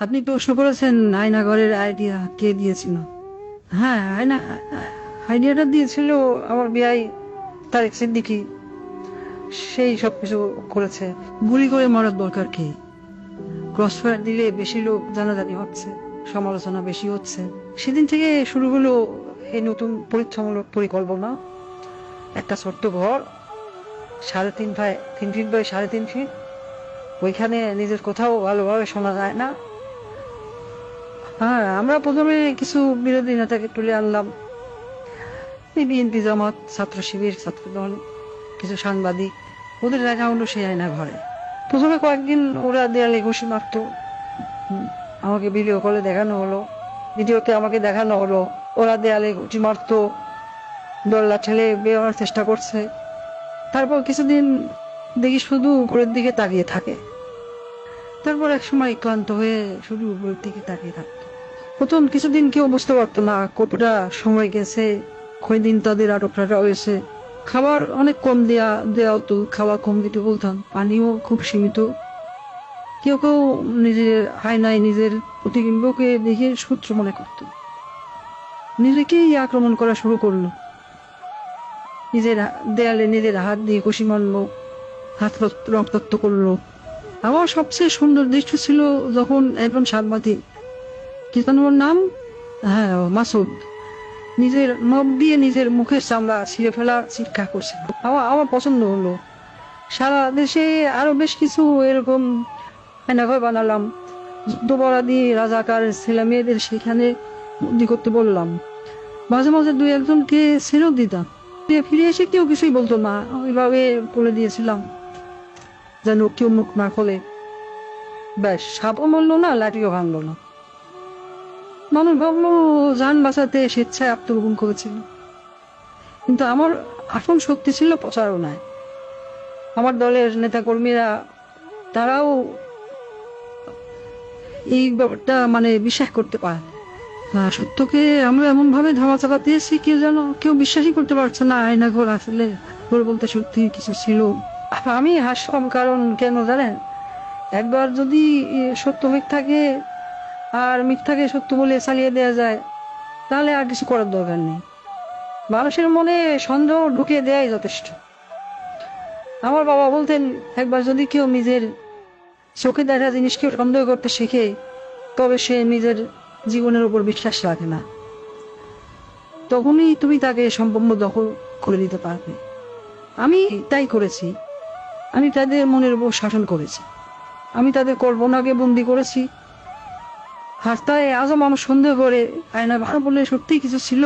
আপনি প্রশ্ন করেছেন আয়নাঘরের আইডিয়া কে দিয়েছিল। হ্যাঁ, আইডিয়াটা দিয়েছিল আমার বিয়াই তারেক সিদ্দিকী। সেই সবকিছু করেছে। গুলি করে মরার দরকার কি? ক্রসফায়ার দিলে বেশি লোক জানাজানি হচ্ছে, সমালোচনা বেশি হচ্ছে। সেদিন থেকে শুরু হলো এই নতুন পরীক্ষামূলক পরিকল্পনা। একটা ছোট্ট ঘর, 3.5 ফিট বাই 3.5 ফিট। ওইখানে নিজের কোথাও ভালোভাবে শোনা যায় না। হ্যাঁ, আমরা প্রথমে কিছু বিরোধী নেতাকে তুলে আনলাম, এই বিএনপি, জামাত, ছাত্র শিবির, ছাত্রদল, কিছু সাংবাদিক। ওদের দেখা হলো সেই আয়না ঘরে। প্রথমে কয়েকদিন ওরা দেয়ালে ঘুষি মারত। আমাকে ভিডিও কলে দেখানো হলো, ভিডিওতে আমাকে দেখানো হলো ওরা দেয়ালে ঘুষি মারত, দল্লা ঠেলে বেরোনোর চেষ্টা করছে। তারপর কিছুদিন দেখি শুধু উপরের দিকে তাকিয়ে থাকে। তারপর এক সময় ক্লান্ত হয়ে শুধু উপরের দিকে তাকিয়ে থাকতো। প্রথম কিছুদিন কেউ বুঝতে পারতো না কতটা সময় গেছে, কয়দিন তাদের আটক রাখা হয়েছে। খাবার অনেক কম দেওয়া হতো, খাওয়া কম দিতে বলতাম, পানিও খুব সীমিত। কেউ কেউ নিজের আয়নায় নিজের প্রতিবিম্বকে দেখে শত্রু মনে করত, নিজেকেই আক্রমণ করা শুরু করলো। নিজের দেয়ালে নিজের হাত দিয়ে কষি মারলো, হাত রক্তাক্ত করলো। আমার সবচেয়ে সুন্দর দৃশ্য ছিল যখন একজন সাংবাদিক, কি যেন ওর নাম, হ্যাঁ মাসুদ, নিজের নখ দিয়ে নিজের মুখের চামড়া ছিঁড়ে ফেলা চিৎকার করছিল। আমার পছন্দ হলো। সারা দেশে আরো বেশ কিছু এরকম আয়নাঘর বানালাম। যুদ্ধপরাধী রাজাকার ছেলে মেয়েদের সেখানে বন্দি করতে বললাম। মাঝে মাঝে দুই একজনকে ছেড়েও দিতাম। ফিরে এসে কেউ কিছুই বলতো না, ওইভাবে করে দিয়েছিলাম যেন কেউ মুখ না খোলে। ব্যাস, সাপও মরলো না, লাঠিও ভাঙলো না। মানুষ ভাবলো যান বাঁচাতে স্বেচ্ছায় আত্মগোপন করেছিল, কিন্তু আমার আসল শক্তি ছিল প্রচারণায়। আমার দলের নেতা কর্মীরা, তারাও এই ব্যাপারটা বিশ্বাস করতে পারে। সত্যকে আমরা এমন ভাবে ধামা চাপা দিয়েছি, কেউ বিশ্বাসই করতে পারছে না আয়না ঘর আসলে ঘর বলতে সত্যি কিছু ছিল। আমি হাসলাম, কারণ কেন জানেন, একবার যদি সত্য মিথ্যাকে আর মিথ্যাকে সত্য বলে চালিয়ে দেওয়া যায়, তাহলে আর কিছু করার দরকার নেই। মানুষের মনে সন্দেহ ঢুকিয়ে দেওয়াই যথেষ্ট। আমার বাবা বলতেন, একবার যদি কেউ নিজের চোখে দেখা জিনিসকে সন্দেহ করতে শিখে, তবে সে নিজের জীবনের উপর বিশ্বাস রাখে না। তখনই তুমি তাকে সম্পূর্ণ দখল করে দিতে পারবে। আমি তাই করেছি। আমি তাদের মনের উপর শাসন করেছি। আমি তাদের কল্পনাকে বন্দি করেছি। আর তাই আজও মানুষ সন্দেহ করে আয়না ভালো বলে সত্যি কিছু ছিল।